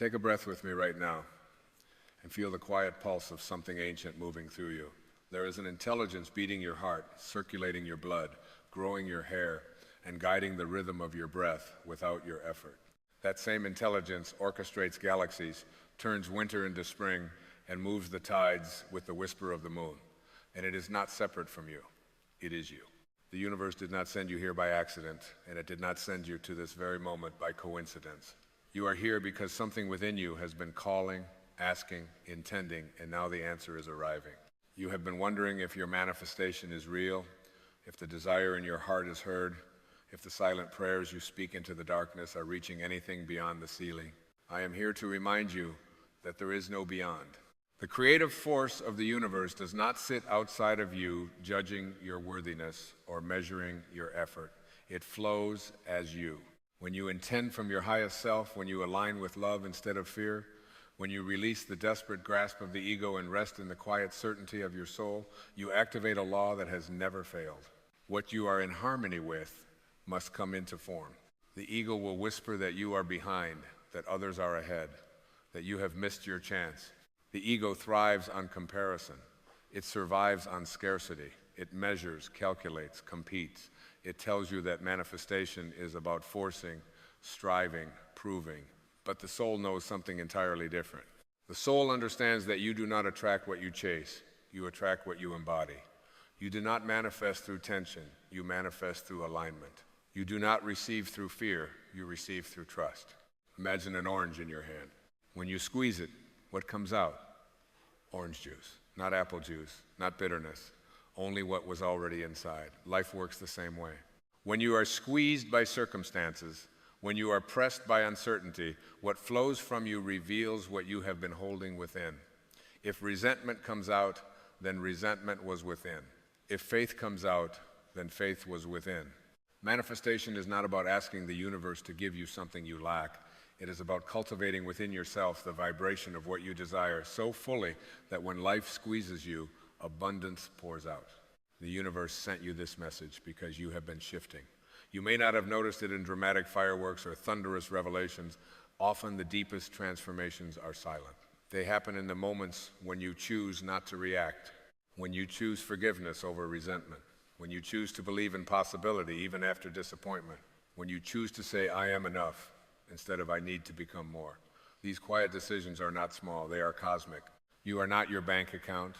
Take a breath with me right now and feel the quiet pulse of something ancient moving through you. There is an intelligence beating your heart, circulating your blood, growing your hair, and guiding the rhythm of your breath without your effort. That same intelligence orchestrates galaxies, turns winter into spring, and moves the tides with the whisper of the moon. And it is not separate from you. It is you. The universe did not send you here by accident, and it did not send you to this very moment by coincidence. You are here because something within you has been calling, asking, intending, and now the answer is arriving. You have been wondering if your manifestation is real, if the desire in your heart is heard, if the silent prayers you speak into the darkness are reaching anything beyond the ceiling. I am here to remind you that there is no beyond. The creative force of the universe does not sit outside of you, judging your worthiness or measuring your effort. It flows as you. When you intend from your highest self, when you align with love instead of fear, when you release the desperate grasp of the ego and rest in the quiet certainty of your soul, you activate a law that has never failed. What you are in harmony with must come into form. The ego will whisper that you are behind, that others are ahead, that you have missed your chance. The ego thrives on comparison. It survives on scarcity. It measures, calculates, competes. It tells you that manifestation is about forcing, striving, proving. But the soul knows something entirely different. The soul understands that you do not attract what you chase. You attract what you embody. You do not manifest through tension. You manifest through alignment. You do not receive through fear. You receive through trust. Imagine an orange in your hand. When you squeeze it, what comes out? Orange juice, not apple juice, not bitterness, only what was already inside. Life works the same way. When you are squeezed by circumstances, when you are pressed by uncertainty, what flows from you reveals what you have been holding within. If resentment comes out, then resentment was within. If faith comes out, then faith was within. Manifestation is not about asking the universe to give you something you lack. It is about cultivating within yourself the vibration of what you desire so fully that when life squeezes you, abundance pours out. The universe sent you this message because you have been shifting. You may not have noticed it in dramatic fireworks or thunderous revelations. Often the deepest transformations are silent. They happen in the moments when you choose not to react, when you choose forgiveness over resentment, when you choose to believe in possibility even after disappointment, when you choose to say, I am enough, instead of I need to become more. These quiet decisions are not small, they are cosmic. You are not your bank account.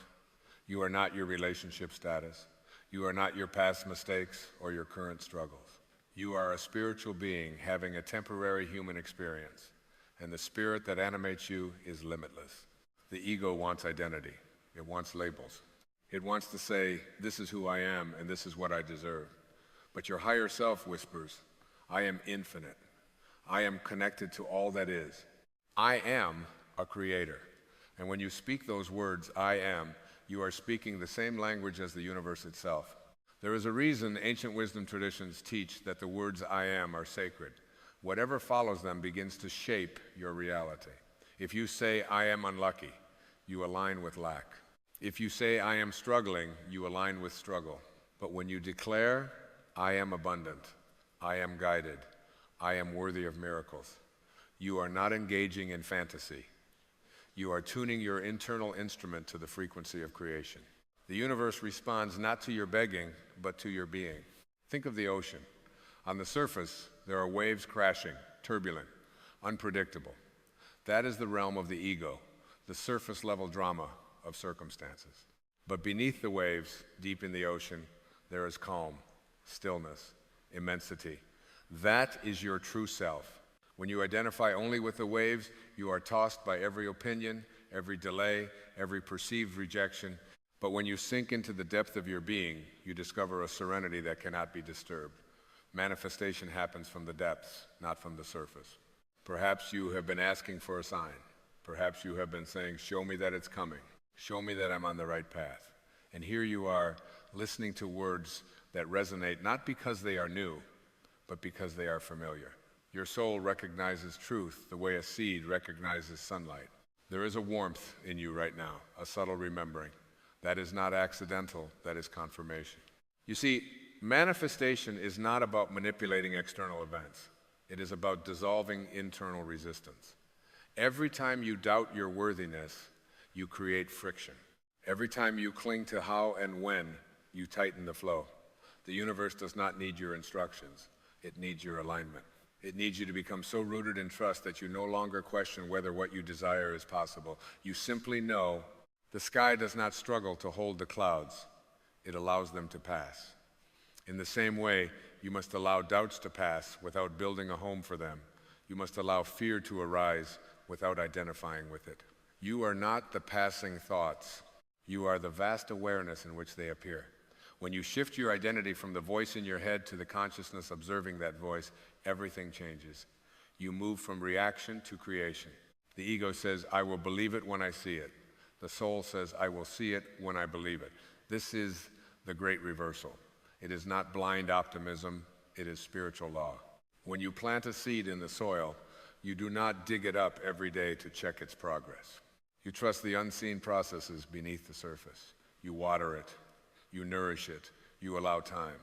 You are not your relationship status. You are not your past mistakes or your current struggles. You are a spiritual being having a temporary human experience, and the spirit that animates you is limitless. The ego wants identity. It wants labels. It wants to say, this is who I am and this is what I deserve. But your higher self whispers, I am infinite. I am connected to all that is. I am a creator. And when you speak those words, I am, you are speaking the same language as the universe itself. There is a reason ancient wisdom traditions teach that the words I am are sacred. Whatever follows them begins to shape your reality. If you say, I am unlucky, you align with lack. If you say, I am struggling, you align with struggle. But when you declare, I am abundant, I am guided, I am worthy of miracles, you are not engaging in fantasy. You are tuning your internal instrument to the frequency of creation. The universe responds not to your begging, but to your being. Think of the ocean. On the surface, there are waves crashing, turbulent, unpredictable. That is the realm of the ego, the surface level drama of circumstances. But beneath the waves, deep in the ocean, there is calm, stillness, immensity. That is your true self. When you identify only with the waves, you are tossed by every opinion, every delay, every perceived rejection. But when you sink into the depth of your being, you discover a serenity that cannot be disturbed. Manifestation happens from the depths, not from the surface. Perhaps you have been asking for a sign. Perhaps you have been saying, show me that it's coming. Show me that I'm on the right path. And here you are, listening to words that resonate not because they are new, but because they are familiar. Your soul recognizes truth the way a seed recognizes sunlight. There is a warmth in you right now, a subtle remembering. That is not accidental, that is confirmation. You see, manifestation is not about manipulating external events. It is about dissolving internal resistance. Every time you doubt your worthiness, you create friction. Every time you cling to how and when, you tighten the flow. The universe does not need your instructions. It needs your alignment. It needs you to become so rooted in trust that you no longer question whether what you desire is possible. You simply know the sky does not struggle to hold the clouds. It allows them to pass. In the same way, you must allow doubts to pass without building a home for them. You must allow fear to arise without identifying with it. You are not the passing thoughts. You are the vast awareness in which they appear. When you shift your identity from the voice in your head to the consciousness observing that voice, everything changes. You move from reaction to creation. The ego says, I will believe it when I see it. The soul says, I will see it when I believe it. This is the great reversal. It is not blind optimism, it is spiritual law. When you plant a seed in the soil, you do not dig it up every day to check its progress. You trust the unseen processes beneath the surface. You water it, you nourish it, you allow time.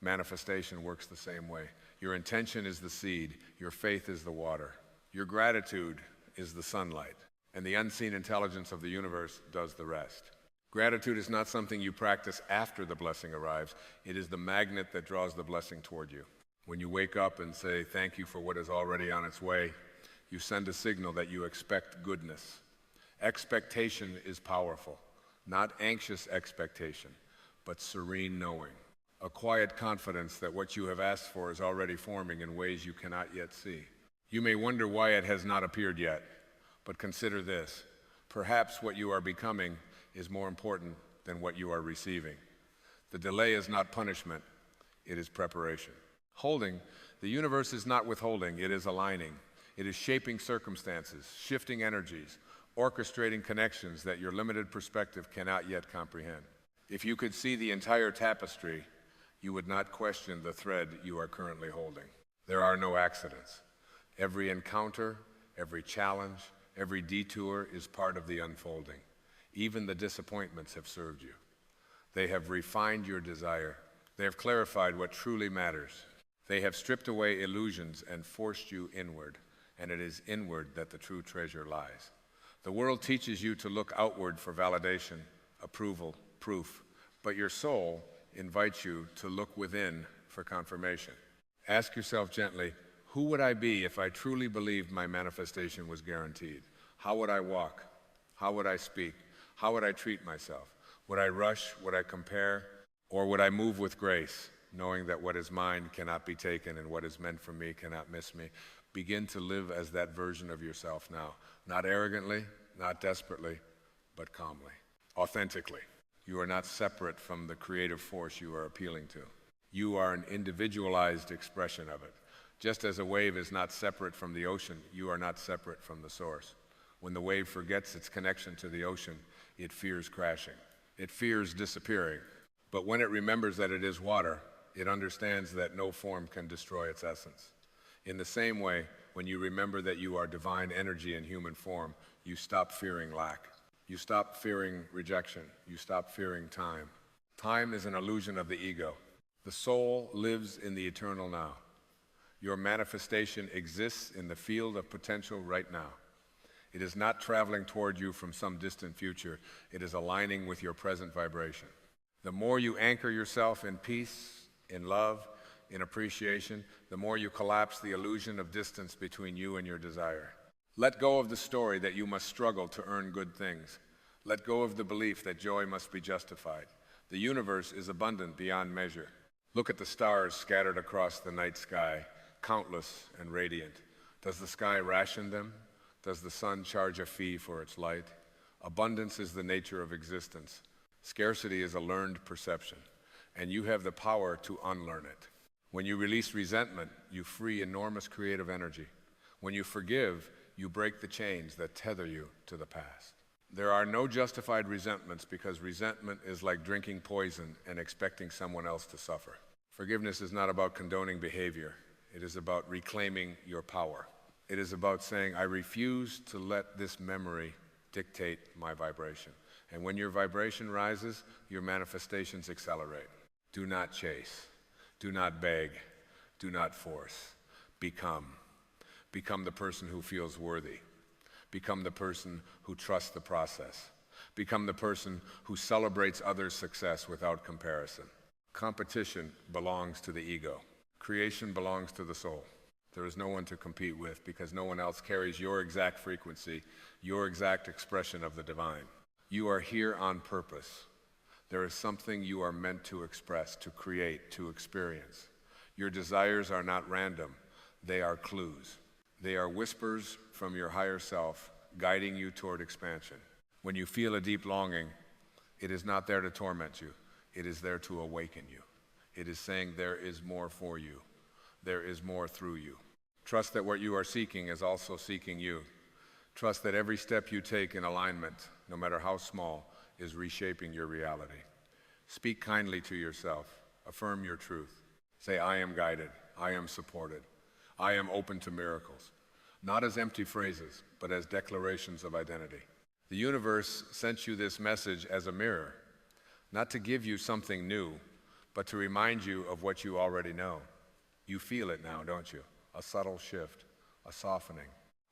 Manifestation works the same way. Your intention is the seed, your faith is the water. Your gratitude is the sunlight, and the unseen intelligence of the universe does the rest. Gratitude is not something you practice after the blessing arrives. It is the magnet that draws the blessing toward you. When you wake up and say thank you for what is already on its way, you send a signal that you expect goodness. Expectation is powerful, not anxious expectation, but serene knowing. A quiet confidence that what you have asked for is already forming in ways you cannot yet see. You may wonder why it has not appeared yet, but consider this. Perhaps what you are becoming is more important than what you are receiving. The delay is not punishment, it is preparation. Holding, the universe is not withholding, it is aligning. It is shaping circumstances, shifting energies, orchestrating connections that your limited perspective cannot yet comprehend. If you could see the entire tapestry, you would not question the thread you are currently holding. There are no accidents. Every encounter, every challenge, every detour is part of the unfolding. Even the disappointments have served you. They have refined your desire. They have clarified what truly matters. They have stripped away illusions and forced you inward, and it is inward that the true treasure lies. The world teaches you to look outward for validation, approval, proof, but your soul invites you to look within for confirmation. Ask yourself gently, who would I be if I truly believed my manifestation was guaranteed? How would I walk? How would I speak? How would I treat myself? Would I rush? Would I compare? Or would I move with grace, knowing that what is mine cannot be taken and what is meant for me cannot miss me? Begin to live as that version of yourself now. Not arrogantly, not desperately, but calmly, authentically. You are not separate from the creative force you are appealing to. You are an individualized expression of it. Just as a wave is not separate from the ocean, you are not separate from the source. When the wave forgets its connection to the ocean, it fears crashing. It fears disappearing. But when it remembers that it is water, it understands that no form can destroy its essence. In the same way, when you remember that you are divine energy in human form, you stop fearing lack. You stop fearing rejection. You stop fearing time. Time is an illusion of the ego. The soul lives in the eternal now. Your manifestation exists in the field of potential right now. It is not traveling toward you from some distant future. It is aligning with your present vibration. The more you anchor yourself in peace, in love, in appreciation, the more you collapse the illusion of distance between you and your desire. Let go of the story that you must struggle to earn good things. Let go of the belief that joy must be justified. The universe is abundant beyond measure. Look at the stars scattered across the night sky, countless and radiant. Does the sky ration them? Does the sun charge a fee for its light? Abundance is the nature of existence. Scarcity is a learned perception, and you have the power to unlearn it. When you release resentment, you free enormous creative energy. When you forgive, you break the chains that tether you to the past. There are no justified resentments because resentment is like drinking poison and expecting someone else to suffer. Forgiveness is not about condoning behavior. It is about reclaiming your power. It is about saying, I refuse to let this memory dictate my vibration. And when your vibration rises, your manifestations accelerate. Do not chase. Do not beg. Do not force. Become. Become the person who feels worthy. Become the person who trusts the process. Become the person who celebrates others' success without comparison. Competition belongs to the ego. Creation belongs to the soul. There is no one to compete with because no one else carries your exact frequency, your exact expression of the divine. You are here on purpose. There is something you are meant to express, to create, to experience. Your desires are not random. They are clues. They are whispers from your higher self, guiding you toward expansion. When you feel a deep longing, it is not there to torment you. It is there to awaken you. It is saying there is more for you. There is more through you. Trust that what you are seeking is also seeking you. Trust that every step you take in alignment, no matter how small, is reshaping your reality. Speak kindly to yourself. Affirm your truth. Say, I am guided. I am supported. I am open to miracles. Not as empty phrases, but as declarations of identity. The universe sent you this message as a mirror, not to give you something new, but to remind you of what you already know. You feel it now, don't you? A subtle shift, a softening,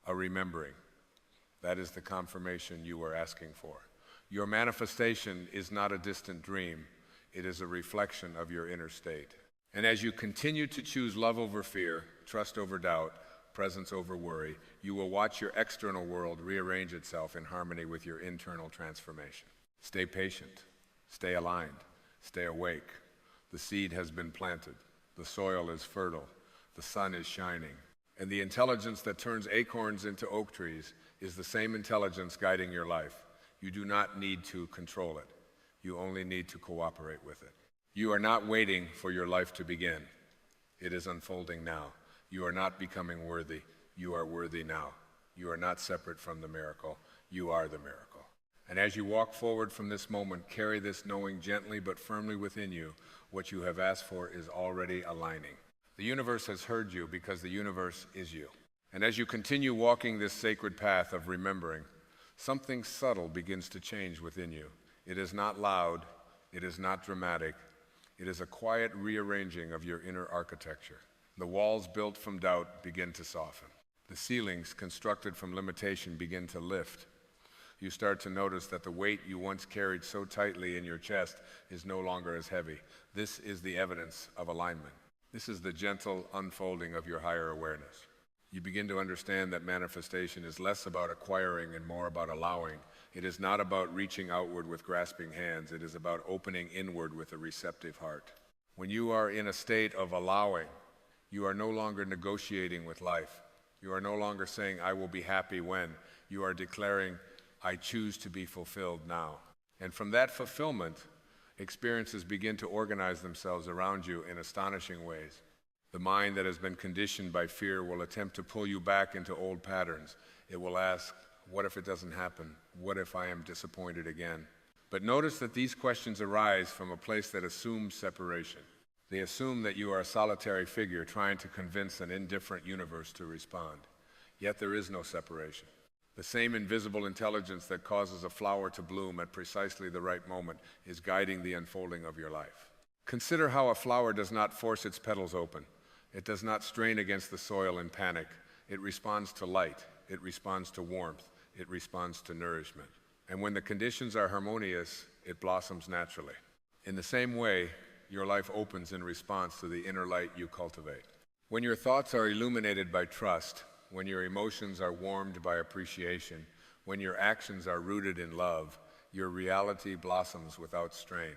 a remembering. That is the confirmation you were asking for. Your manifestation is not a distant dream. It is a reflection of your inner state. And as you continue to choose love over fear, trust over doubt, presence over worry, you will watch your external world rearrange itself in harmony with your internal transformation. Stay patient, stay aligned, stay awake. The seed has been planted, the soil is fertile, the sun is shining, and the intelligence that turns acorns into oak trees is the same intelligence guiding your life. You do not need to control it. You only need to cooperate with it. You are not waiting for your life to begin. It is unfolding now. You are not becoming worthy. You are worthy now. You are not separate from the miracle. You are the miracle. And as you walk forward from this moment, carry this knowing gently but firmly within you. What you have asked for is already aligning. The universe has heard you because the universe is you. And as you continue walking this sacred path of remembering, something subtle begins to change within you. It is not loud. It is not dramatic. It is a quiet rearranging of your inner architecture. The walls built from doubt begin to soften. The ceilings constructed from limitation begin to lift. You start to notice that the weight you once carried so tightly in your chest is no longer as heavy. This is the evidence of alignment. This is the gentle unfolding of your higher awareness. You begin to understand that manifestation is less about acquiring and more about allowing. It is not about reaching outward with grasping hands. It is about opening inward with a receptive heart. When you are in a state of allowing, you are no longer negotiating with life. You are no longer saying, I will be happy when. You are declaring, I choose to be fulfilled now. And from that fulfillment, experiences begin to organize themselves around you in astonishing ways. The mind that has been conditioned by fear will attempt to pull you back into old patterns. It will ask, what if it doesn't happen? What if I am disappointed again? But notice that these questions arise from a place that assumes separation. They assume that you are a solitary figure trying to convince an indifferent universe to respond. Yet there is no separation. The same invisible intelligence that causes a flower to bloom at precisely the right moment is guiding the unfolding of your life. Consider how a flower does not force its petals open. It does not strain against the soil in panic. It responds to light. It responds to warmth. It responds to nourishment. And when the conditions are harmonious, it blossoms naturally. In the same way, your life opens in response to the inner light you cultivate. When your thoughts are illuminated by trust, when your emotions are warmed by appreciation, when your actions are rooted in love, your reality blossoms without strain.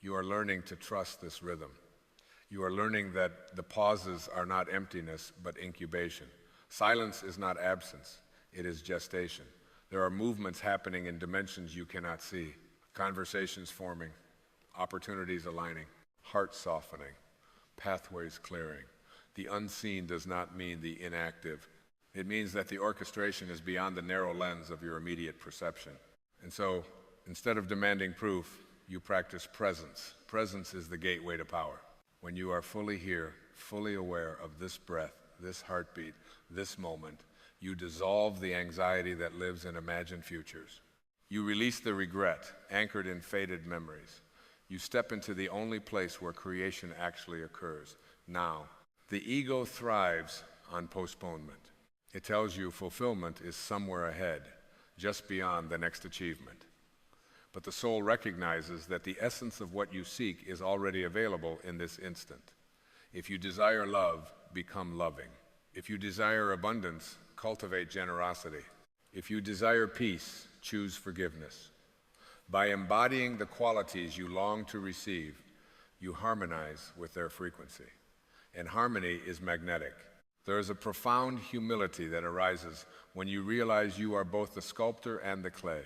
You are learning to trust this rhythm. You are learning that the pauses are not emptiness, but incubation. Silence is not absence, it is gestation. There are movements happening in dimensions you cannot see, conversations forming, opportunities aligning, hearts softening, pathways clearing. The unseen does not mean the inactive. It means that the orchestration is beyond the narrow lens of your immediate perception. And so, instead of demanding proof, you practice presence. Presence is the gateway to power. When you are fully here, fully aware of this breath, this heartbeat, this moment, you dissolve the anxiety that lives in imagined futures. You release the regret anchored in faded memories. You step into the only place where creation actually occurs, now. The ego thrives on postponement. It tells you fulfillment is somewhere ahead, just beyond the next achievement. But the soul recognizes that the essence of what you seek is already available in this instant. If you desire love, become loving. If you desire abundance, cultivate generosity. If you desire peace, choose forgiveness. By embodying the qualities you long to receive, you harmonize with their frequency. And harmony is magnetic. There is a profound humility that arises when you realize you are both the sculptor and the clay.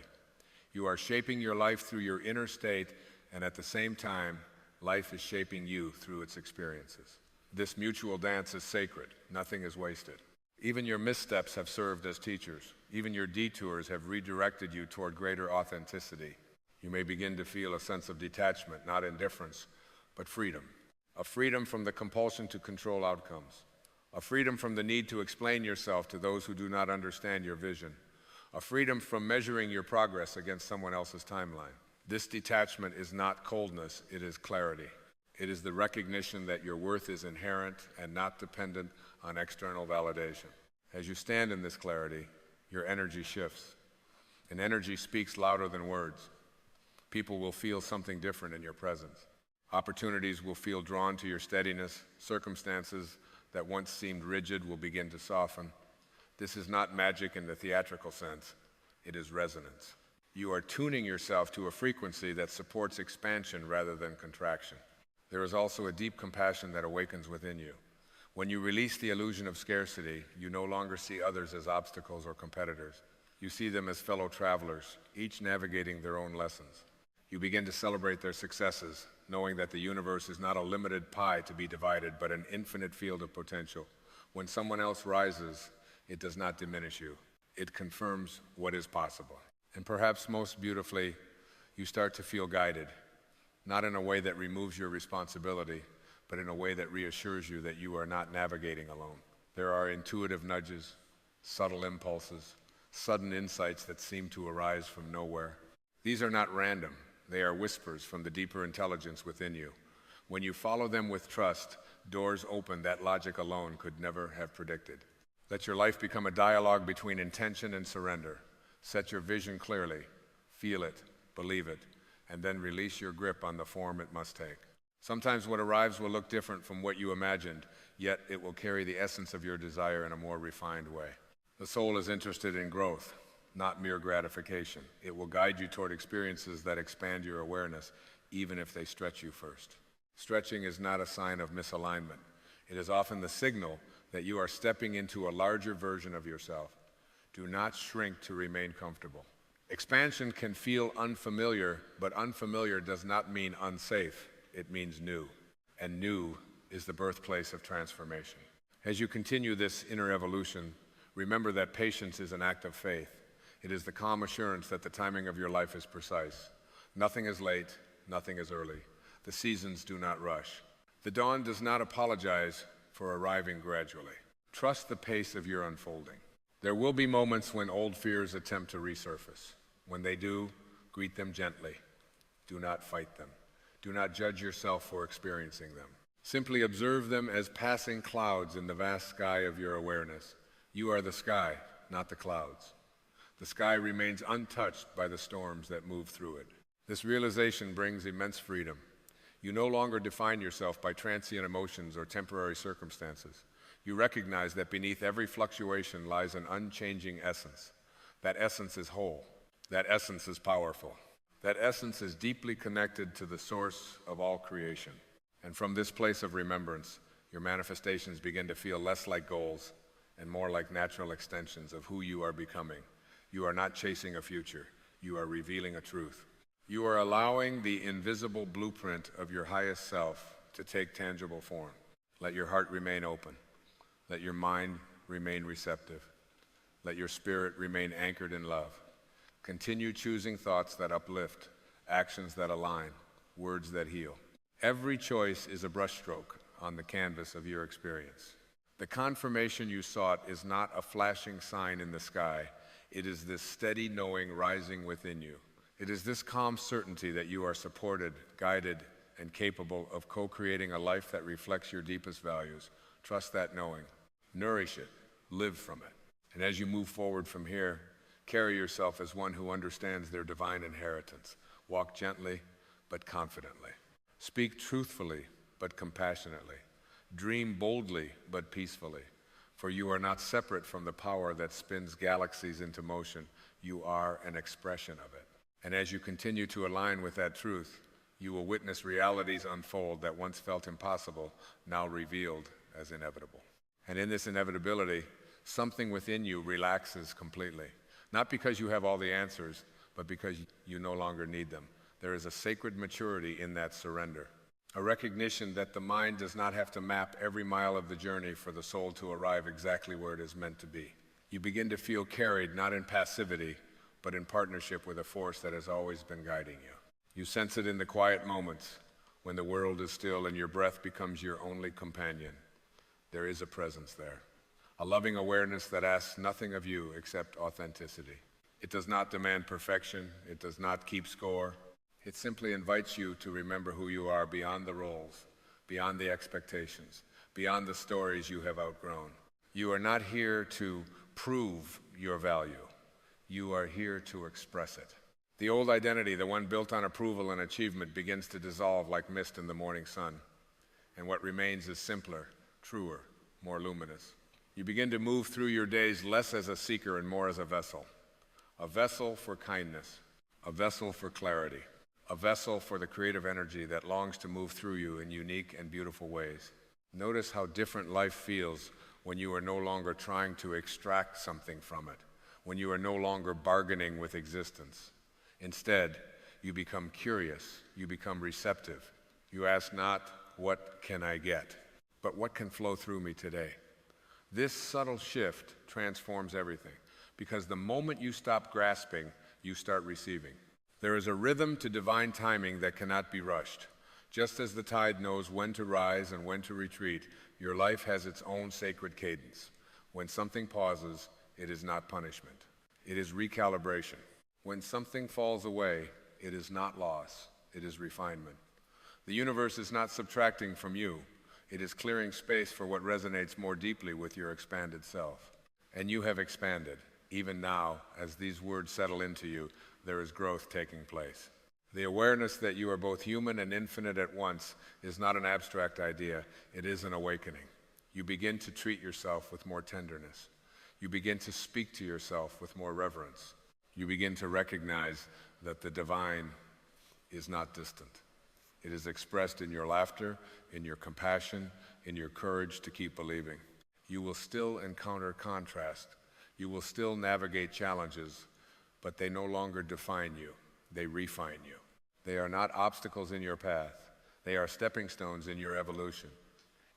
You are shaping your life through your inner state, and at the same time, life is shaping you through its experiences. This mutual dance is sacred. Nothing is wasted. Even your missteps have served as teachers. Even your detours have redirected you toward greater authenticity. You may begin to feel a sense of detachment, not indifference, but freedom. A freedom from the compulsion to control outcomes. A freedom from the need to explain yourself to those who do not understand your vision. A freedom from measuring your progress against someone else's timeline. This detachment is not coldness, it is clarity. It is the recognition that your worth is inherent and not dependent on external validation. As you stand in this clarity, your energy shifts. And energy speaks louder than words. People will feel something different in your presence. Opportunities will feel drawn to your steadiness. Circumstances that once seemed rigid will begin to soften. This is not magic in the theatrical sense. It is resonance. You are tuning yourself to a frequency that supports expansion rather than contraction. There is also a deep compassion that awakens within you. When you release the illusion of scarcity, you no longer see others as obstacles or competitors. You see them as fellow travelers, each navigating their own lessons. You begin to celebrate their successes, knowing that the universe is not a limited pie to be divided, but an infinite field of potential. When someone else rises, it does not diminish you. It confirms what is possible. And perhaps most beautifully, you start to feel guided, not in a way that removes your responsibility, but in a way that reassures you that you are not navigating alone. There are intuitive nudges, subtle impulses, sudden insights that seem to arise from nowhere. These are not random. They are whispers from the deeper intelligence within you. When you follow them with trust, doors open that logic alone could never have predicted. Let your life become a dialogue between intention and surrender. Set your vision clearly, feel it, believe it, and then release your grip on the form it must take. Sometimes what arrives will look different from what you imagined, yet it will carry the essence of your desire in a more refined way. The soul is interested in growth, not mere gratification. It will guide you toward experiences that expand your awareness, even if they stretch you first. Stretching is not a sign of misalignment. It is often the signal that you are stepping into a larger version of yourself. Do not shrink to remain comfortable. Expansion can feel unfamiliar, but unfamiliar does not mean unsafe. It means new. And new is the birthplace of transformation. As you continue this inner evolution, remember that patience is an act of faith. It is the calm assurance that the timing of your life is precise. Nothing is late, nothing is early. The seasons do not rush. The dawn does not apologize for arriving gradually. Trust the pace of your unfolding. There will be moments when old fears attempt to resurface. When they do, greet them gently. Do not fight them. Do not judge yourself for experiencing them. Simply observe them as passing clouds in the vast sky of your awareness. You are the sky, not the clouds. The sky remains untouched by the storms that move through it. This realization brings immense freedom. You no longer define yourself by transient emotions or temporary circumstances. You recognize that beneath every fluctuation lies an unchanging essence. That essence is whole. That essence is powerful. That essence is deeply connected to the source of all creation. And from this place of remembrance, your manifestations begin to feel less like goals and more like natural extensions of who you are becoming. You are not chasing a future. You are revealing a truth. You are allowing the invisible blueprint of your highest self to take tangible form. Let your heart remain open. Let your mind remain receptive. Let your spirit remain anchored in love. Continue choosing thoughts that uplift, actions that align, words that heal. Every choice is a brushstroke on the canvas of your experience. The confirmation you sought is not a flashing sign in the sky. It is this steady knowing rising within you. It is this calm certainty that you are supported, guided, and capable of co-creating a life that reflects your deepest values. Trust that knowing. Nourish it. Live from it. And as you move forward from here, carry yourself as one who understands their divine inheritance. Walk gently, but confidently. Speak truthfully, but compassionately. Dream boldly, but peacefully. For you are not separate from the power that spins galaxies into motion. You are an expression of it. And as you continue to align with that truth, you will witness realities unfold that once felt impossible, now revealed as inevitable. And in this inevitability, something within you relaxes completely. Not because you have all the answers, but because you no longer need them. There is a sacred maturity in that surrender. A recognition that the mind does not have to map every mile of the journey for the soul to arrive exactly where it is meant to be. You begin to feel carried, not in passivity, but in partnership with a force that has always been guiding you. You sense it in the quiet moments when the world is still and your breath becomes your only companion. There is a presence there, a loving awareness that asks nothing of you except authenticity. It does not demand perfection. It does not keep score. It simply invites you to remember who you are beyond the roles, beyond the expectations, beyond the stories you have outgrown. You are not here to prove your value. You are here to express it. The old identity, the one built on approval and achievement, begins to dissolve like mist in the morning sun. And what remains is simpler, truer, more luminous. You begin to move through your days less as a seeker and more as a vessel for kindness, a vessel for clarity, a vessel for the creative energy that longs to move through you in unique and beautiful ways. Notice how different life feels when you are no longer trying to extract something from it, when you are no longer bargaining with existence. Instead, you become curious, you become receptive. You ask not, what can I get, but what can flow through me today? This subtle shift transforms everything, because the moment you stop grasping, you start receiving. There is a rhythm to divine timing that cannot be rushed. Just as the tide knows when to rise and when to retreat, your life has its own sacred cadence. When something pauses, it is not punishment. It is recalibration. When something falls away, it is not loss. It is refinement. The universe is not subtracting from you. It is clearing space for what resonates more deeply with your expanded self. And you have expanded. Even now, as these words settle into you, there is growth taking place. The awareness that you are both human and infinite at once is not an abstract idea. It is an awakening. You begin to treat yourself with more tenderness. You begin to speak to yourself with more reverence. You begin to recognize that the divine is not distant. It is expressed in your laughter, in your compassion, in your courage to keep believing. You will still encounter contrast. You will still navigate challenges, but they no longer define you. They refine you. They are not obstacles in your path. They are stepping stones in your evolution.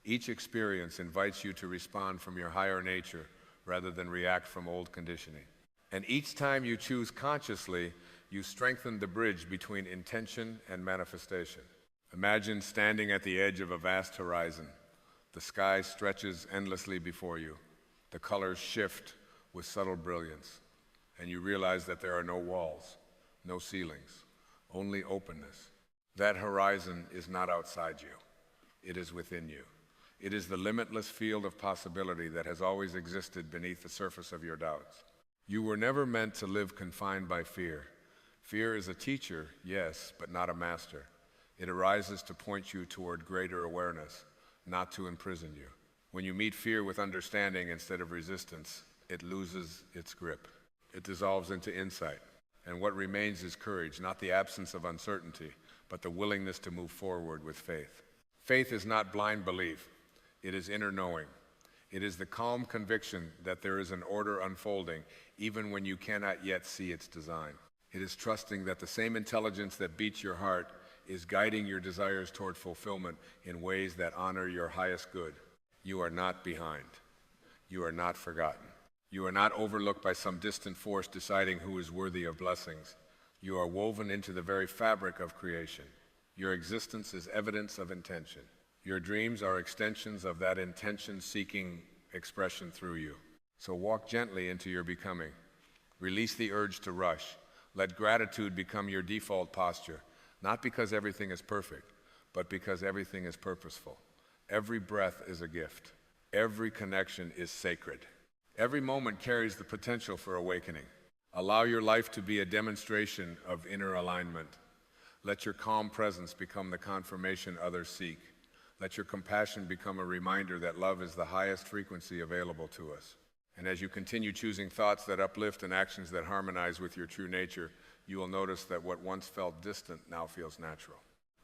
Each experience invites you to respond from your higher nature rather than react from old conditioning. And each time you choose consciously, you strengthen the bridge between intention and manifestation. Imagine standing at the edge of a vast horizon. The sky stretches endlessly before you. The colors shift with subtle brilliance. And you realize that there are no walls, no ceilings, only openness. That horizon is not outside you. It is within you. It is the limitless field of possibility that has always existed beneath the surface of your doubts. You were never meant to live confined by fear. Fear is a teacher, yes, but not a master. It arises to point you toward greater awareness, not to imprison you. When you meet fear with understanding instead of resistance, it loses its grip. It dissolves into insight. And what remains is courage, not the absence of uncertainty, but the willingness to move forward with faith. Faith is not blind belief. It is inner knowing. It is the calm conviction that there is an order unfolding, even when you cannot yet see its design. It is trusting that the same intelligence that beats your heart is guiding your desires toward fulfillment in ways that honor your highest good. You are not behind. You are not forgotten. You are not overlooked by some distant force deciding who is worthy of blessings. You are woven into the very fabric of creation. Your existence is evidence of intention. Your dreams are extensions of that intention-seeking expression through you. So walk gently into your becoming. Release the urge to rush. Let gratitude become your default posture, not because everything is perfect, but because everything is purposeful. Every breath is a gift. Every connection is sacred. Every moment carries the potential for awakening. Allow your life to be a demonstration of inner alignment. Let your calm presence become the confirmation others seek. Let your compassion become a reminder that love is the highest frequency available to us. And as you continue choosing thoughts that uplift and actions that harmonize with your true nature, you will notice that what once felt distant now feels natural.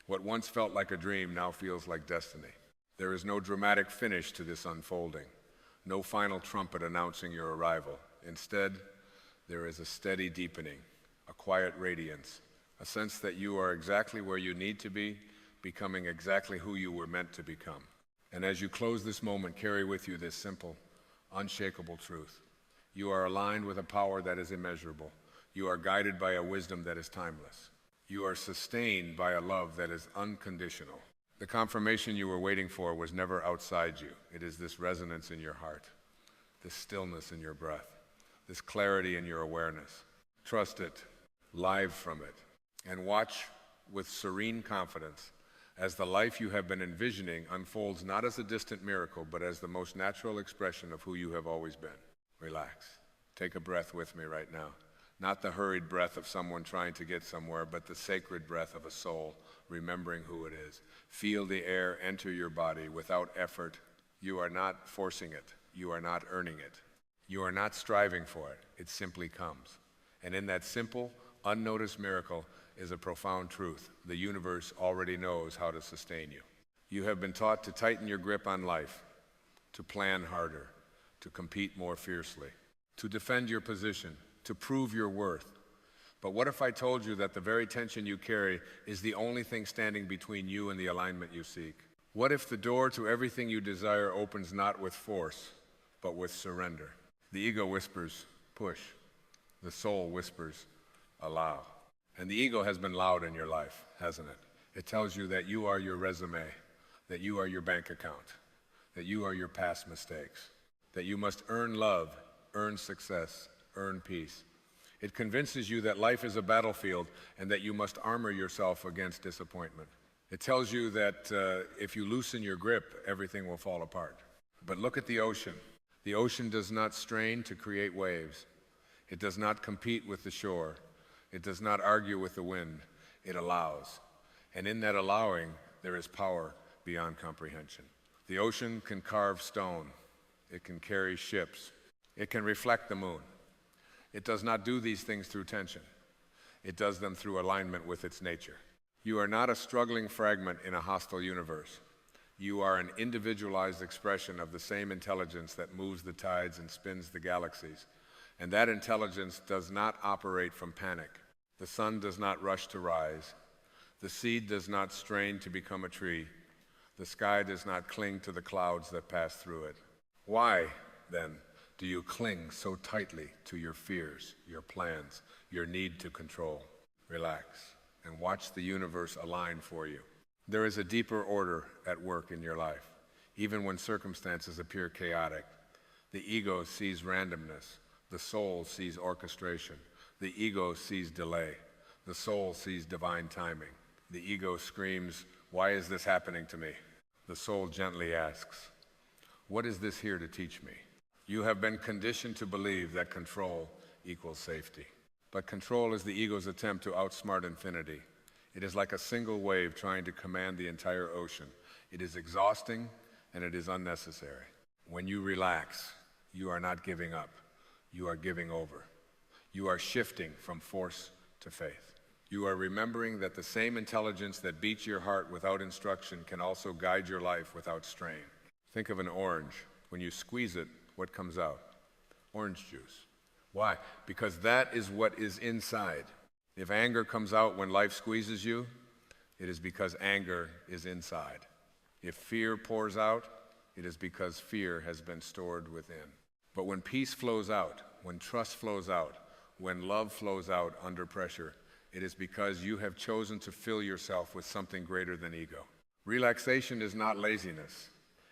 What once felt like a dream now feels like destiny. There is no dramatic finish to this unfolding, no final trumpet announcing your arrival. Instead, there is a steady deepening, a quiet radiance, a sense that you are exactly where you need to be, becoming exactly who you were meant to become. And as you close this moment, carry with you this simple, unshakable truth. You are aligned with a power that is immeasurable. You are guided by a wisdom that is timeless. You are sustained by a love that is unconditional. The confirmation you were waiting for was never outside you. It is this resonance in your heart, this stillness in your breath, this clarity in your awareness. Trust it, live from it, and watch with serene confidence as the life you have been envisioning unfolds not as a distant miracle, but as the most natural expression of who you have always been. Relax. Take a breath with me right now. Not the hurried breath of someone trying to get somewhere, but the sacred breath of a soul, remembering who it is. Feel the air enter your body without effort. You are not forcing it. You are not earning it. You are not striving for it. It simply comes. And in that simple, unnoticed miracle is a profound truth. The universe already knows how to sustain you. You have been taught to tighten your grip on life, to plan harder, to compete more fiercely, to defend your position, to prove your worth. But what if I told you that the very tension you carry is the only thing standing between you and the alignment you seek? What if the door to everything you desire opens not with force, but with surrender? The ego whispers, push. The soul whispers, allow. And the ego has been loud in your life, hasn't it? It tells you that you are your resume, that you are your bank account, that you are your past mistakes, that you must earn love, earn success, earn peace. It convinces you that life is a battlefield and that you must armor yourself against disappointment. It tells you that if you loosen your grip, everything will fall apart. But look at the ocean. The ocean does not strain to create waves. It does not compete with the shore. It does not argue with the wind. It allows. And in that allowing, there is power beyond comprehension. The ocean can carve stone. It can carry ships. It can reflect the moon. It does not do these things through tension. It does them through alignment with its nature. You are not a struggling fragment in a hostile universe. You are an individualized expression of the same intelligence that moves the tides and spins the galaxies. And that intelligence does not operate from panic. The sun does not rush to rise. The seed does not strain to become a tree. The sky does not cling to the clouds that pass through it. Why, then, do you cling so tightly to your fears, your plans, your need to control? Relax and watch the universe align for you. There is a deeper order at work in your life. Even when circumstances appear chaotic, the ego sees randomness. The soul sees orchestration. The ego sees delay. The soul sees divine timing. The ego screams, "Why is this happening to me?" The soul gently asks, "What is this here to teach me?" You have been conditioned to believe that control equals safety. But control is the ego's attempt to outsmart infinity. It is like a single wave trying to command the entire ocean. It is exhausting and it is unnecessary. When you relax, you are not giving up. You are giving over. You are shifting from force to faith. You are remembering that the same intelligence that beats your heart without instruction can also guide your life without strain. Think of an orange. When you squeeze it, what comes out? Orange juice. Why? Because that is what is inside. If anger comes out when life squeezes you, it is because anger is inside. If fear pours out, it is because fear has been stored within. But when peace flows out, when trust flows out, when love flows out under pressure, it is because you have chosen to fill yourself with something greater than ego. Relaxation is not laziness.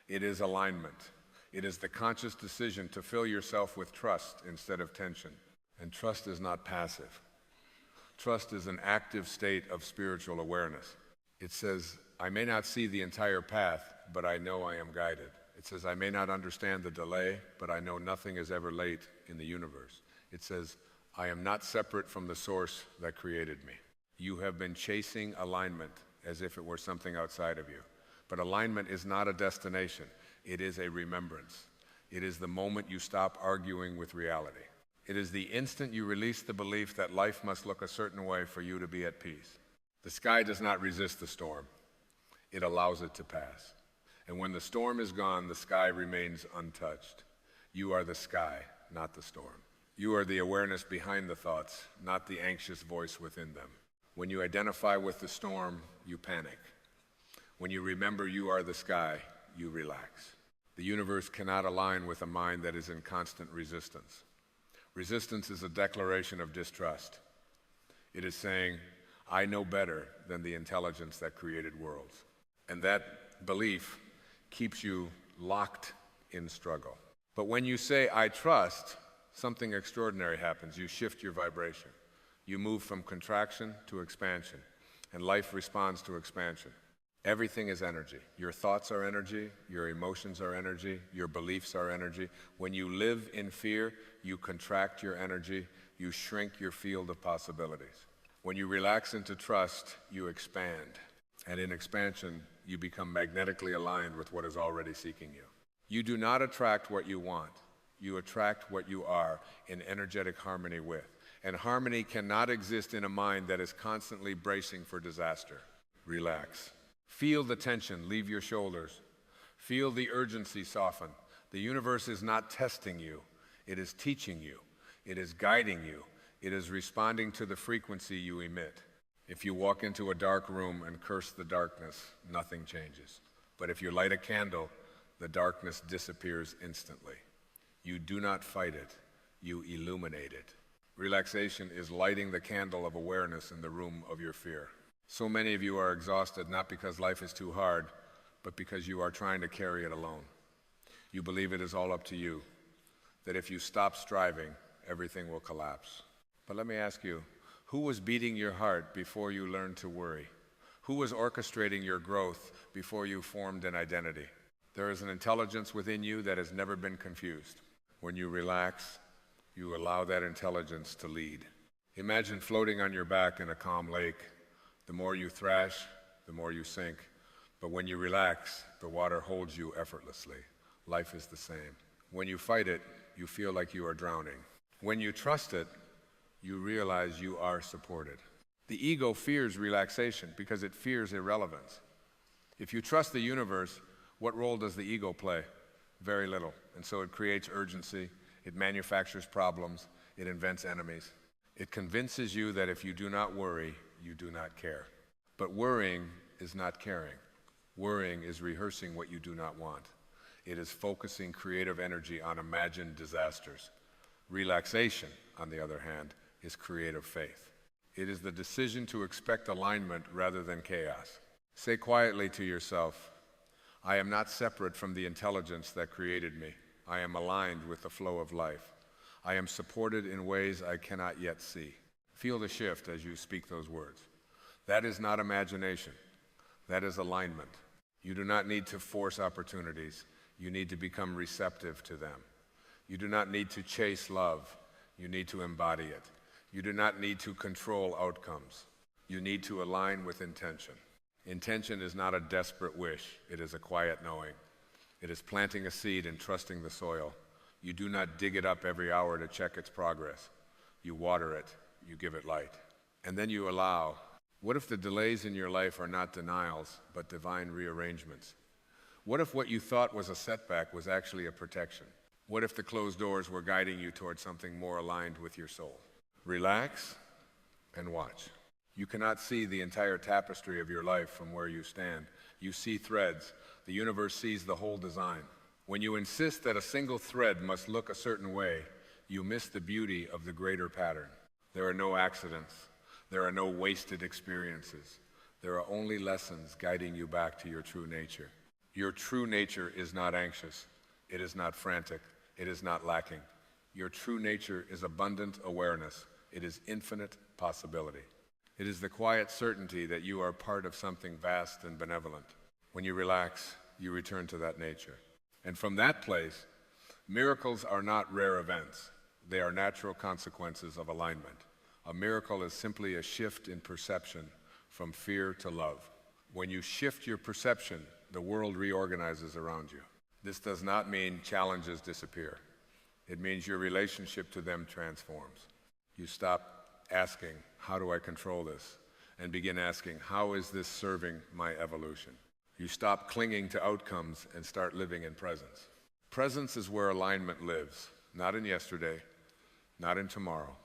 It is alignment. It is the conscious decision to fill yourself with trust instead of tension. And trust is not passive. Trust is an active state of spiritual awareness. It says, "I may not see the entire path, but I know I am guided." It says, I may not understand the delay, but I know nothing is ever late in the universe. It says, I am not separate from the source that created me. You have been chasing alignment as if it were something outside of you. But alignment is not a destination. It is a remembrance. It is the moment you stop arguing with reality. It is the instant you release the belief that life must look a certain way for you to be at peace. The sky does not resist the storm. It allows it to pass. And when the storm is gone, the sky remains untouched. You are the sky, not the storm. You are the awareness behind the thoughts, not the anxious voice within them. When you identify with the storm, you panic. When you remember you are the sky, you relax. The universe cannot align with a mind that is in constant resistance. Resistance is a declaration of distrust. It is saying, I know better than the intelligence that created worlds. And that belief keeps you locked in struggle. But when you say, I trust, something extraordinary happens. You shift your vibration. You move from contraction to expansion, and life responds to expansion. Everything is energy. Your thoughts are energy, your emotions are energy, your beliefs are energy. When you live in fear, you contract your energy, you shrink your field of possibilities. When you relax into trust, you expand. And in expansion, you become magnetically aligned with what is already seeking you. You do not attract what you want. You attract what you are in energetic harmony with. And harmony cannot exist in a mind that is constantly bracing for disaster. Relax. Feel the tension leave your shoulders. Feel the urgency soften. The universe is not testing you. It is teaching you. It is guiding you. It is responding to the frequency you emit. If you walk into a dark room and curse the darkness, nothing changes. But if you light a candle, the darkness disappears instantly. You do not fight it, you illuminate it. Relaxation is lighting the candle of awareness in the room of your fear. So many of you are exhausted not because life is too hard, but because you are trying to carry it alone. You believe it is all up to you, that if you stop striving, everything will collapse. But let me ask you, who was beating your heart before you learned to worry? Who was orchestrating your growth before you formed an identity? There is an intelligence within you that has never been confused. When you relax, you allow that intelligence to lead. Imagine floating on your back in a calm lake. The more you thrash, the more you sink. But when you relax, the water holds you effortlessly. Life is the same. When you fight it, you feel like you are drowning. When you trust it, you realize you are supported. The ego fears relaxation because it fears irrelevance. If you trust the universe, what role does the ego play? Very little. And so it creates urgency, it manufactures problems, it invents enemies. It convinces you that if you do not worry, you do not care. But worrying is not caring. Worrying is rehearsing what you do not want. It is focusing creative energy on imagined disasters. Relaxation, on the other hand, is creative faith. It is the decision to expect alignment rather than chaos. Say quietly to yourself, I am not separate from the intelligence that created me. I am aligned with the flow of life. I am supported in ways I cannot yet see. Feel the shift as you speak those words. That is not imagination. That is alignment. You do not need to force opportunities. You need to become receptive to them. You do not need to chase love. You need to embody it. You do not need to control outcomes. You need to align with intention. Intention is not a desperate wish. It is a quiet knowing. It is planting a seed and trusting the soil. You do not dig it up every hour to check its progress. You water it. You give it light. And then you allow. What if the delays in your life are not denials, but divine rearrangements? What if what you thought was a setback was actually a protection? What if the closed doors were guiding you towards something more aligned with your soul? Relax and watch. You cannot see the entire tapestry of your life from where you stand. You see threads. The universe sees the whole design. When you insist that a single thread must look a certain way, you miss the beauty of the greater pattern. There are no accidents. There are no wasted experiences. There are only lessons guiding you back to your true nature. Your true nature is not anxious. It is not frantic. It is not lacking. Your true nature is abundant awareness. It is infinite possibility. It is the quiet certainty that you are part of something vast and benevolent. When you relax, you return to that nature. And from that place, miracles are not rare events. They are natural consequences of alignment. A miracle is simply a shift in perception from fear to love. When you shift your perception, the world reorganizes around you. This does not mean challenges disappear. It means your relationship to them transforms. You stop asking, how do I control this? And begin asking, how is this serving my evolution? You stop clinging to outcomes and start living in presence. Presence is where alignment lives, not in yesterday, not in tomorrow,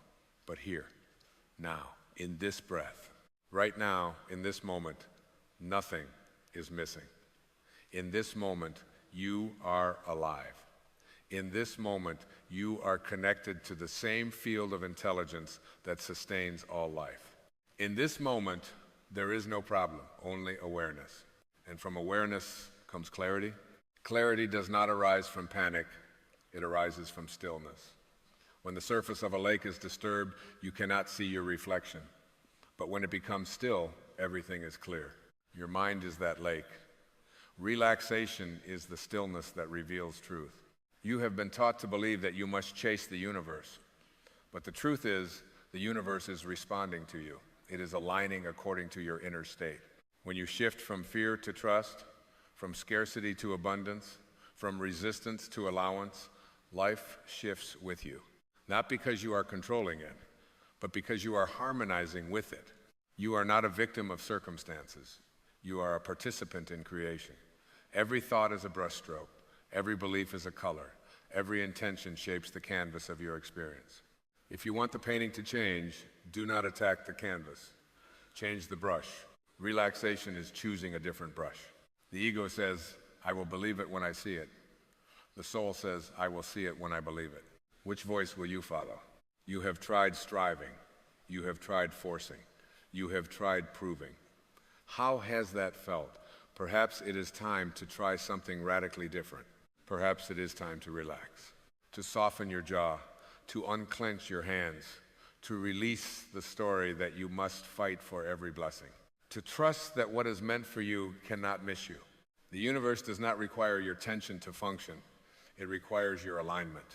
but here, now, in this breath. Right now, in this moment, nothing is missing. In this moment, you are alive. In this moment, you are connected to the same field of intelligence that sustains all life. In this moment, there is no problem, only awareness. And from awareness comes clarity. Clarity does not arise from panic, it arises from stillness. When the surface of a lake is disturbed, you cannot see your reflection. But when it becomes still, everything is clear. Your mind is that lake. Relaxation is the stillness that reveals truth. You have been taught to believe that you must chase the universe. But the truth is, the universe is responding to you. It is aligning according to your inner state. When you shift from fear to trust, from scarcity to abundance, from resistance to allowance, life shifts with you. Not because you are controlling it, but because you are harmonizing with it. You are not a victim of circumstances. You are a participant in creation. Every thought is a brushstroke. Every belief is a color. Every intention shapes the canvas of your experience. If you want the painting to change, do not attack the canvas. Change the brush. Relaxation is choosing a different brush. The ego says, I will believe it when I see it. The soul says, I will see it when I believe it. Which voice will you follow? You have tried striving. You have tried forcing. You have tried proving. How has that felt? Perhaps it is time to try something radically different. Perhaps it is time to relax, to soften your jaw, to unclench your hands, to release the story that you must fight for every blessing, to trust that what is meant for you cannot miss you. The universe does not require your tension to function. It requires your alignment.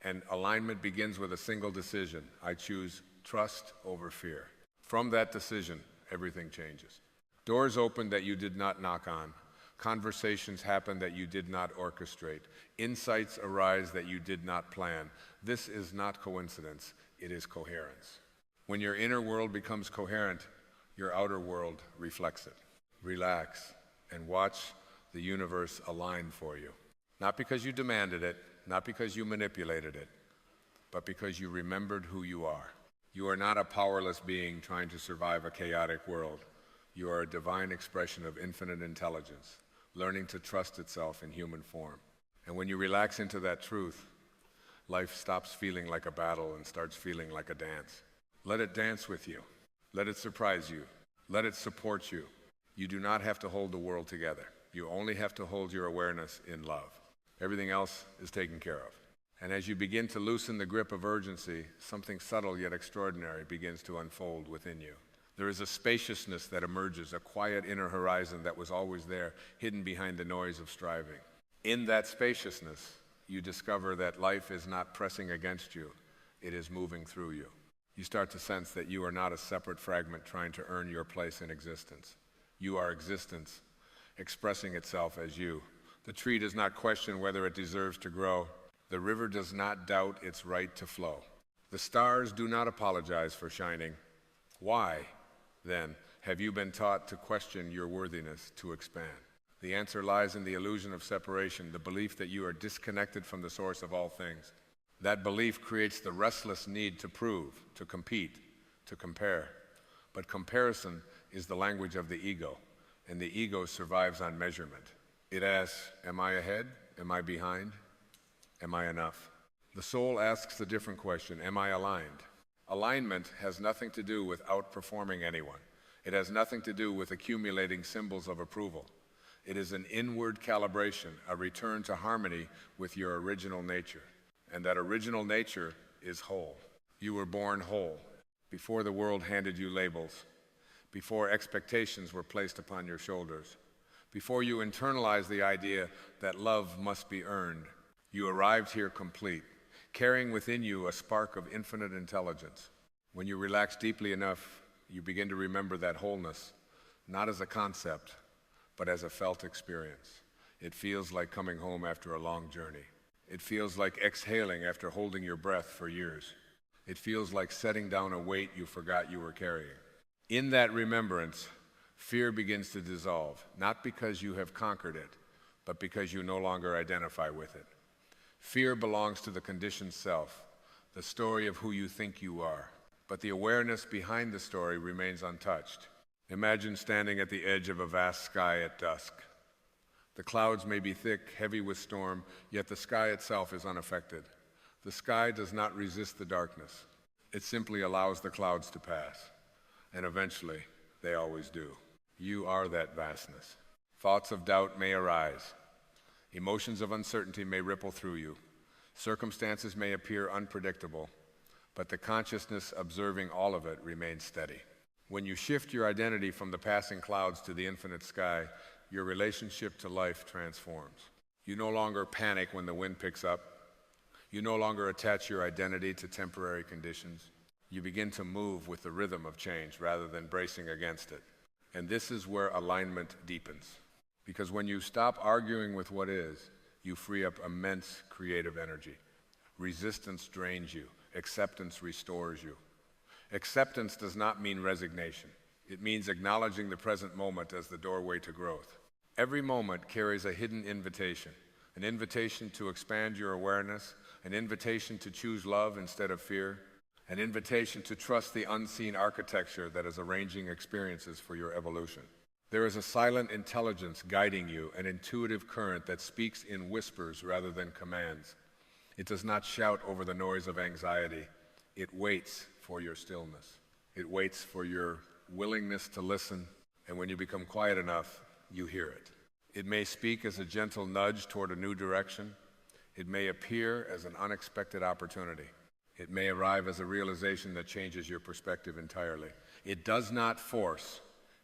And alignment begins with a single decision. I choose trust over fear. From that decision, everything changes. Doors open that you did not knock on. Conversations happen that you did not orchestrate. Insights arise that you did not plan. This is not coincidence, it is coherence. When your inner world becomes coherent, your outer world reflects it. Relax and watch the universe align for you. Not because you demanded it, not because you manipulated it, but because you remembered who you are. You are not a powerless being trying to survive a chaotic world. You are a divine expression of infinite intelligence, learning to trust itself in human form. And when you relax into that truth, life stops feeling like a battle and starts feeling like a dance. Let it dance with you. Let it surprise you. Let it support you. You do not have to hold the world together. You only have to hold your awareness in love. Everything else is taken care of. And as you begin to loosen the grip of urgency, something subtle yet extraordinary begins to unfold within you. There is a spaciousness that emerges, a quiet inner horizon that was always there, hidden behind the noise of striving. In that spaciousness, you discover that life is not pressing against you, it is moving through you. You start to sense that you are not a separate fragment trying to earn your place in existence. You are existence, expressing itself as you. The tree does not question whether it deserves to grow. The river does not doubt its right to flow. The stars do not apologize for shining. Why, then, have you been taught to question your worthiness to expand? The answer lies in the illusion of separation, the belief that you are disconnected from the source of all things. That belief creates the restless need to prove, to compete, to compare. But comparison is the language of the ego, and the ego survives on measurement. It asks, am I ahead? Am I behind? Am I enough? The soul asks a different question, am I aligned? Alignment has nothing to do with outperforming anyone. It has nothing to do with accumulating symbols of approval. It is an inward calibration, a return to harmony with your original nature. And that original nature is whole. You were born whole, before the world handed you labels, before expectations were placed upon your shoulders, Before you internalize the idea that love must be earned, you arrived here complete, carrying within you a spark of infinite intelligence. When you relax deeply enough, you begin to remember that wholeness, not as a concept, but as a felt experience. It feels like coming home after a long journey. It feels like exhaling after holding your breath for years. It feels like setting down a weight you forgot you were carrying. In that remembrance, fear begins to dissolve, not because you have conquered it, but because you no longer identify with it. Fear belongs to the conditioned self, the story of who you think you are, but the awareness behind the story remains untouched. Imagine standing at the edge of a vast sky at dusk. The clouds may be thick, heavy with storm, yet the sky itself is unaffected. The sky does not resist the darkness. It simply allows the clouds to pass, and eventually, they always do. You are that vastness. Thoughts of doubt may arise. Emotions of uncertainty may ripple through you. Circumstances may appear unpredictable, but the consciousness observing all of it remains steady. When you shift your identity from the passing clouds to the infinite sky, your relationship to life transforms. You no longer panic when the wind picks up. You no longer attach your identity to temporary conditions. You begin to move with the rhythm of change rather than bracing against it. And this is where alignment deepens. Because when you stop arguing with what is, you free up immense creative energy. Resistance drains you. Acceptance restores you. Acceptance does not mean resignation. It means acknowledging the present moment as the doorway to growth. Every moment carries a hidden invitation, an invitation to expand your awareness, an invitation to choose love instead of fear, an invitation to trust the unseen architecture that is arranging experiences for your evolution. There is a silent intelligence guiding you, an intuitive current that speaks in whispers rather than commands. It does not shout over the noise of anxiety. It waits for your stillness. It waits for your willingness to listen, and when you become quiet enough, you hear it. It may speak as a gentle nudge toward a new direction. It may appear as an unexpected opportunity. It may arrive as a realization that changes your perspective entirely. It does not force,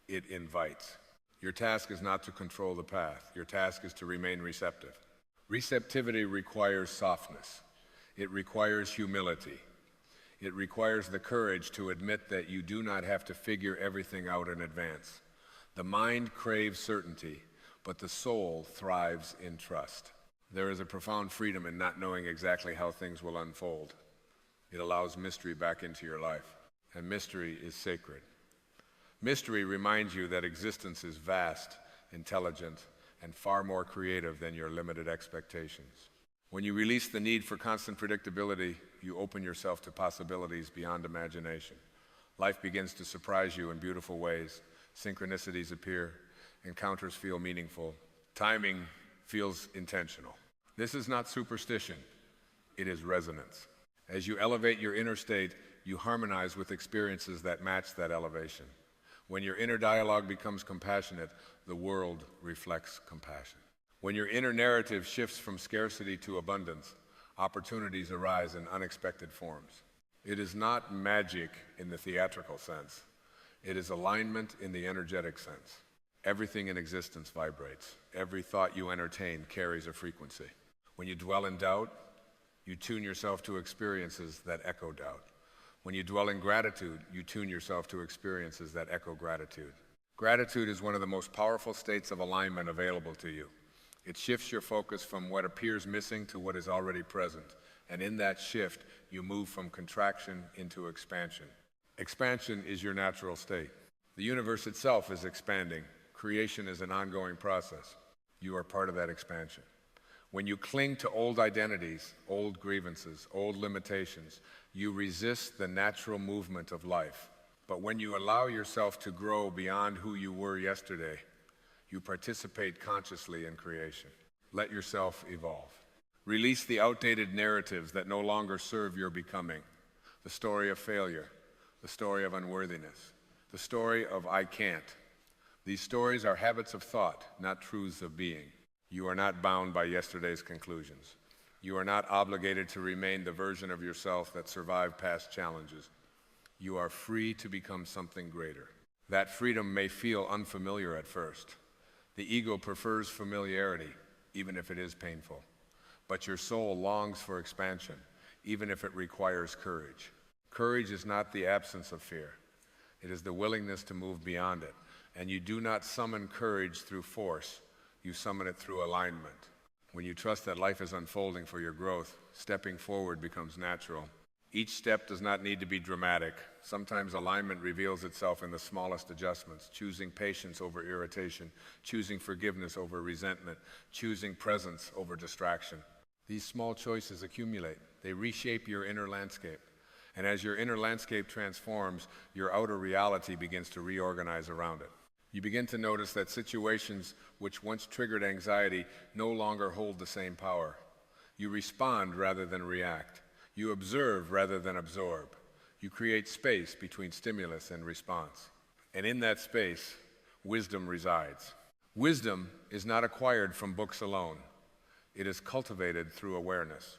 it invites. Your task is not to control the path. Your task is to remain receptive. Receptivity requires softness. It requires humility. It requires the courage to admit that you do not have to figure everything out in advance. The mind craves certainty, but the soul thrives in trust. There is a profound freedom in not knowing exactly how things will unfold. It allows mystery back into your life, and mystery is sacred. Mystery reminds you that existence is vast, intelligent, and far more creative than your limited expectations. When you release the need for constant predictability, you open yourself to possibilities beyond imagination. Life begins to surprise you in beautiful ways. Synchronicities appear, encounters feel meaningful, timing feels intentional. This is not superstition, it is resonance. As you elevate your inner state, you harmonize with experiences that match that elevation. When your inner dialogue becomes compassionate, the world reflects compassion. When your inner narrative shifts from scarcity to abundance, opportunities arise in unexpected forms. It is not magic in the theatrical sense. It is alignment in the energetic sense. Everything in existence vibrates. Every thought you entertain carries a frequency. When you dwell in doubt, you tune yourself to experiences that echo doubt. When you dwell in gratitude, you tune yourself to experiences that echo gratitude. Gratitude is one of the most powerful states of alignment available to you. It shifts your focus from what appears missing to what is already present. And in that shift, you move from contraction into expansion. Expansion is your natural state. The universe itself is expanding. Creation is an ongoing process. You are part of that expansion. When you cling to old identities, old grievances, old limitations, you resist the natural movement of life. But when you allow yourself to grow beyond who you were yesterday, you participate consciously in creation. Let yourself evolve. Release the outdated narratives that no longer serve your becoming. The story of failure, the story of unworthiness, the story of I can't. These stories are habits of thought, not truths of being. You are not bound by yesterday's conclusions. You are not obligated to remain the version of yourself that survived past challenges. You are free to become something greater. That freedom may feel unfamiliar at first, The ego prefers familiarity, even if it is painful. But your soul longs for expansion, even if it requires courage. Courage is not the absence of fear. It is the willingness to move beyond it. And you do not summon courage through force. You summon it through alignment. When you trust that life is unfolding for your growth, stepping forward becomes natural. Each step does not need to be dramatic. Sometimes alignment reveals itself in the smallest adjustments, choosing patience over irritation, choosing forgiveness over resentment, choosing presence over distraction. These small choices accumulate. They reshape your inner landscape. And as your inner landscape transforms, your outer reality begins to reorganize around it. You begin to notice that situations which once triggered anxiety no longer hold the same power. You respond rather than react. You observe rather than absorb. You create space between stimulus and response. And in that space, wisdom resides. Wisdom is not acquired from books alone. It is cultivated through awareness.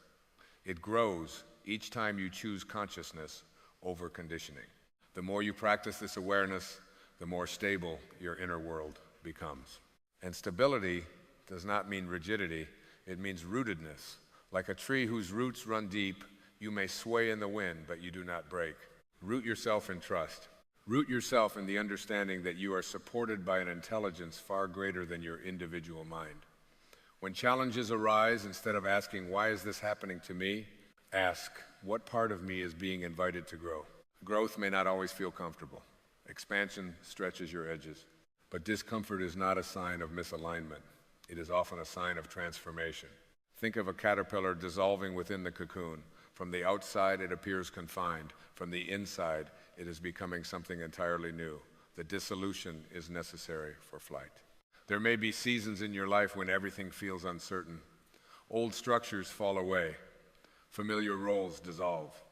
It grows each time you choose consciousness over conditioning. The more you practice this awareness, the more stable your inner world becomes. And stability does not mean rigidity, it means rootedness. Like a tree whose roots run deep, you may sway in the wind, but you do not break. Root yourself in trust. Root yourself in the understanding that you are supported by an intelligence far greater than your individual mind. When challenges arise, instead of asking, "Why is this happening to me?" ask, "What part of me is being invited to grow?" Growth may not always feel comfortable. Expansion stretches your edges. But discomfort is not a sign of misalignment. It is often a sign of transformation. Think of a caterpillar dissolving within the cocoon. From the outside, it appears confined. From the inside, it is becoming something entirely new. The dissolution is necessary for flight. There may be seasons in your life when everything feels uncertain. Old structures fall away. Familiar roles dissolve.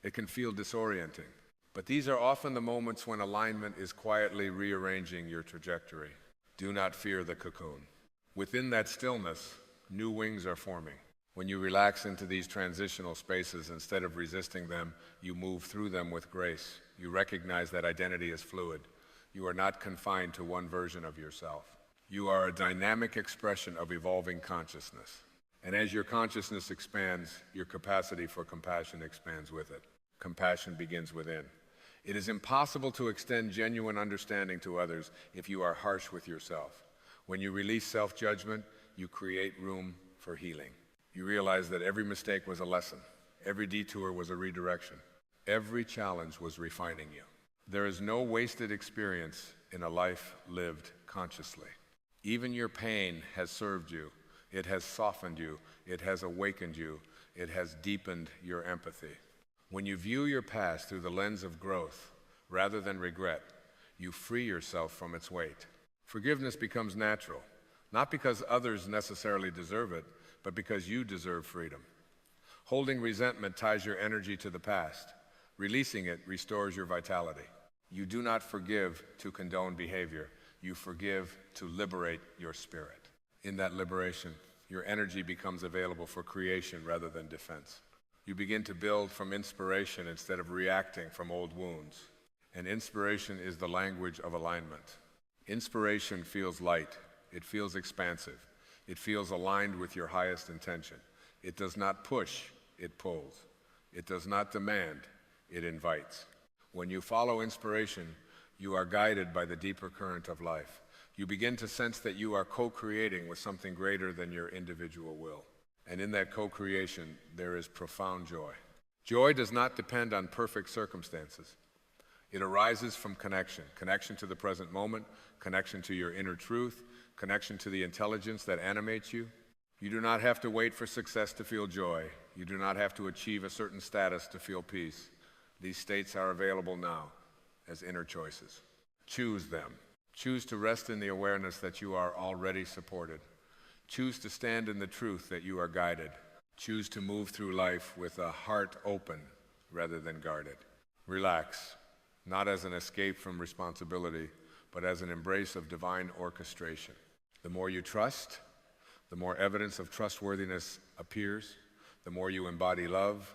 It can feel disorienting. But these are often the moments when alignment is quietly rearranging your trajectory. Do not fear the cocoon. Within that stillness, new wings are forming. When you relax into these transitional spaces, instead of resisting them, you move through them with grace. You recognize that identity is fluid. You are not confined to one version of yourself. You are a dynamic expression of evolving consciousness. And as your consciousness expands, your capacity for compassion expands with it. Compassion begins within. It is impossible to extend genuine understanding to others if you are harsh with yourself. When you release self-judgment, you create room for healing. You realize that every mistake was a lesson. Every detour was a redirection. Every challenge was refining you. There is no wasted experience in a life lived consciously. Even your pain has served you. It has softened you. It has awakened you. It has deepened your empathy. When you view your past through the lens of growth rather than regret, you free yourself from its weight. Forgiveness becomes natural, not because others necessarily deserve it, but because you deserve freedom. Holding resentment ties your energy to the past. Releasing it restores your vitality. You do not forgive to condone behavior. You forgive to liberate your spirit. In that liberation, your energy becomes available for creation rather than defense. You begin to build from inspiration instead of reacting from old wounds. And inspiration is the language of alignment. Inspiration feels light. It feels expansive. It feels aligned with your highest intention. It does not push, it pulls. It does not demand, it invites. When you follow inspiration, you are guided by the deeper current of life. You begin to sense that you are co-creating with something greater than your individual will. And in that co-creation, there is profound joy. Joy does not depend on perfect circumstances. It arises from connection. Connection to the present moment, connection to your inner truth, connection to the intelligence that animates you. You do not have to wait for success to feel joy. You do not have to achieve a certain status to feel peace. These states are available now as inner choices. Choose them. Choose to rest in the awareness that you are already supported. Choose to stand in the truth that you are guided. Choose to move through life with a heart open rather than guarded. Relax, not as an escape from responsibility, but as an embrace of divine orchestration. The more you trust, the more evidence of trustworthiness appears. The more you embody love,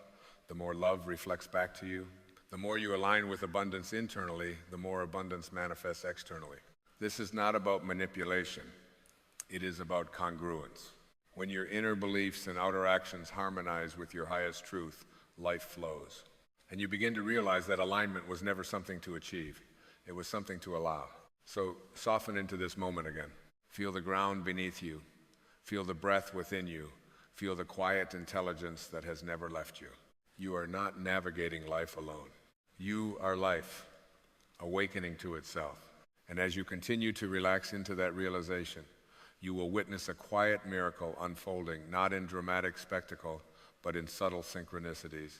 the more love reflects back to you. The more you align with abundance internally, the more abundance manifests externally. This is not about manipulation. It is about congruence. When your inner beliefs and outer actions harmonize with your highest truth, life flows. And you begin to realize that alignment was never something to achieve. It was something to allow. So soften into this moment again. Feel the ground beneath you. Feel the breath within you. Feel the quiet intelligence that has never left you. You are not navigating life alone. You are life, awakening to itself. And as you continue to relax into that realization, you will witness a quiet miracle unfolding, not in dramatic spectacle, but in subtle synchronicities,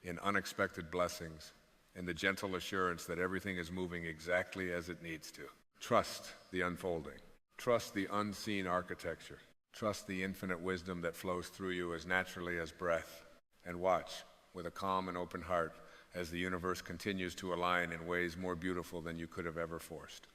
in unexpected blessings, in the gentle assurance that everything is moving exactly as it needs to. Trust the unfolding. Trust the unseen architecture. Trust the infinite wisdom that flows through you as naturally as breath. And watch, with a calm and open heart, as the universe continues to align in ways more beautiful than you could have ever forced.